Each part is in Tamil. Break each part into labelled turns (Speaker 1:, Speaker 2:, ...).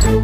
Speaker 1: ஹாய்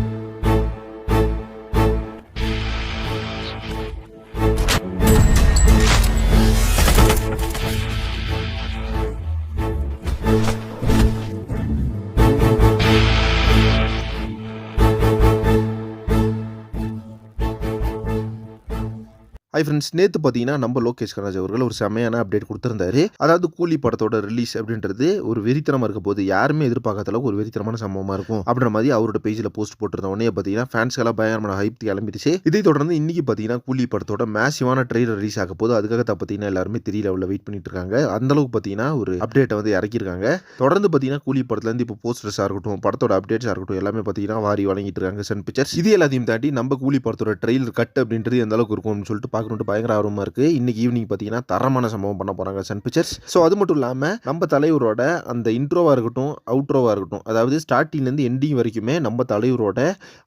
Speaker 1: ஃப்ரெண்ட்ஸ், நேத்து பார்த்தீங்கன்னா, நம்ம லோகேஷ் கனகராஜ் அவர்கள் ஒரு செம்மையான அப்டேட் குடுத்திருந்தாரு. அதாவது கூலி படத்தோட ரிலீஸ் அப்படின்றது ஒரு வெறித்தனமா இருக்க போது. யாருமே எதிர்பார்க்காத அளவுக்கு ஒரு வெறித்தனமான சம்பவமா இருக்கும். அப்படின்ற மாரி அவரோட பேஜ்ல போஸ்ட் போட்டிருந்த உடனே பார்த்தீங்கன்னா, ஃபேன்ஸ்க்கெல்லாம் பயங்கரமான ஹைப் கிளம்பிடுச்சு. இதைத் தொடர்ந்து இன்னைக்கு பார்த்தீங்கன்னா, கூலி படத்தோட மேசிவான ட்ரெய்லர் ரிலீஸ் ஆக போது. அதுக்காக பார்த்தீங்கன்னா, எல்லாருமே திரி லெவல்ல வெயிட் பண்ணிட்டு இருக்காங்க. அந்த அளவுக்கு பார்த்தீங்கன்னா, ஒரு அப்டேட்ட வந்து இறக்கியிருக்காங்க. தொடர்ந்து பார்த்தீங்கன்னா, கூலி படத்துலேருந்து இப்போ போஸ்டர்ஸா இருக்கட்டும், படத்தோட அப்டேட்ஸா இருக்கட்டும், எல்லாமே பார்த்தீங்கன்னா வாரி வழங்கிட்டு இருக்காங்க சன் பிக்சர்ஸ். இது எல்லாத்தையும் தாண்டி நம்ம கூலி படத்தோட ட்ரெய்லர் கட் அப்படின்றது எந்த அளவுக்கு இருக்கும்னு சொல்லிட்டு பார்க்கணும்னு பயங்கர ஆர்வமா இருக்கு. இன்னைக்கு ஈவினிங் பார்த்தீங்கன்னா, தரமான சம்பவம் பண்ண போறாங்க சன் பிக்சர்ஸ். ஸோ அது மட்டும் இல்லாம நம்ம தலைவரோட அந்த இன்ட்ரோவா இருக்கட்டும், அவுட்ரோவா இருக்கட்டும், அதாவது ஸ்டார்டிங்லேருந்து எண்டிங் வரைக்குமே நம்ம தலைவரோட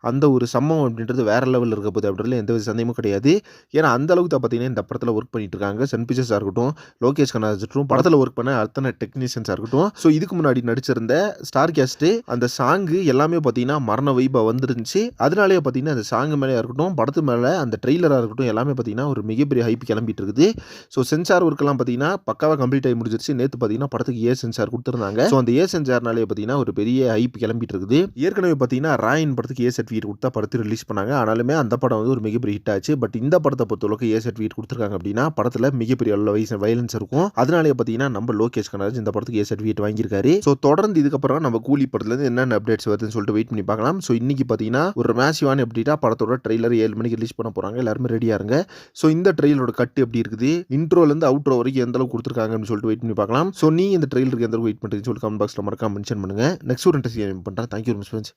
Speaker 1: அந்த ஒரு சம்பவம் அப்படின்றது வேற லெவலில் இருக்க போகுது அப்படின்றதுல எந்த வித சந்தேகமும் கிடையாது. ஏன்னா அந்த அளவுக்கு தான் பார்த்தீங்கன்னா, இந்த படத்தில் ஒர்க் பண்ணிட்டு இருக்காங்க சன் பிக்சர்ஸாக இருக்கட்டும், லோகேஷ் கனகராஜ் இருக்கட்டும், படத்தில் ஒர்க் பண்ண அத்தனை டெக்னீஷியன்ஸாக இருக்கட்டும். ஸோ இதுக்கு முன்னாடி நடிச்சிருந்த ஸ்டார் கேஸ்ட் அந்த சாங்கு எல்லாமே பார்த்தீங்கன்னா மரண வைபா வந்துருந்துச்சு. அதனாலேயே பார்த்தீங்கன்னா, அந்த சாங் மேலே இருக்கட்டும், படத்து மேலே அந்த ட்ரெய்லராக இருக்கட்டும், எல்லாமே பார்த்தீங்கன்னா ஒரு மிகப்பெரிய ஹைப் கிளம்பிட்டு இருக்குது. ஸோ சென்சார் ஒர்க்கெல்லாம் பார்த்தீங்கன்னா பக்காவாக கம்ப்ளீட் ஆகி முடிஞ்சிருச்சு. நேற்று பார்த்தீங்கன்னா படத்துக்கு ஏ சென்சார் கொடுத்துருந்தாங்க. ஸோ அந்த ஏ சென்சார்னாலே பார்த்தீங்கன்னா ஒரு பெரிய ஹைப் கிளம்பிட்டு இருக்குது. ஏற்கனவே பார்த்தீங்கன்னா ராயன் படத்துக்கு ஏ சர்டிஃபிகேட் கொடுத்தா படத்தை ரிலீஸ் பண்ணாங்க. ஆனாலுமே அந்த படம் வந்து ஒரு மிகப்பெரிய ஹிட் ஆச்சு. பட் இந்த படத்தை பொறுத்தளவுக்கு ஏ சர்டிஃபிகேட் கொடுத்துருக்காங்க அப்படின்னா படத்தில் மிகப்பெரிய வயலன்ஸ் இருக்கும். அதனாலே பார்த்தீங்கன்னா நம்ம லோகேஷ் கனகராஜ் இந்த படத்துக்கு ஏ சர்டிஃபிகேட் வாங்கியிருக்காரு. ஸோ தொடர்ந்து இதுக்கப்புறம் நம்ம கூலி படத்துலேருந்து என்னென்ன அப்டேட்ஸ் வருதுன்னு சொல்லிட்டு வெயிட் பண்ணி பார்க்கலாம். ஸோ இன்னைக்கு பார்த்தீங்கன்னா ஒரு மேசிவான அப்டேட்டா படத்தோட ட்ரெய்லர் 7 மணிக்கு ரிலீஸ் பண்ண போறாங்க. எல்லாருமே ரெடியா இருங்க. ஸோ இந்த ட்ரெய்லரோட கட்டு எப்படி இருக்குது, இன்ட்ரோலேருந்து அவுட்ரோ வரைக்கும் எந்த அளவுக்கு கொடுத்துருக்காங்கன்னு சொல்லிட்டு வெயிட் பண்ணி பார்க்கலாம். ஸோ நீ இந்த ட்ரெய்லருக்கு எந்த அளவுக்கு வெயிட் பண்ணுறீங்கன்னு சொல்லிட்டு கமெண்ட் பாக்ஸில் மறக்காம மென்ஷன் பண்ணுங்க. நெக்ஸ்ட் ஒரு இன்ட்ரெஸ்டிங் பண்ணுறேன். Thank you very much friends.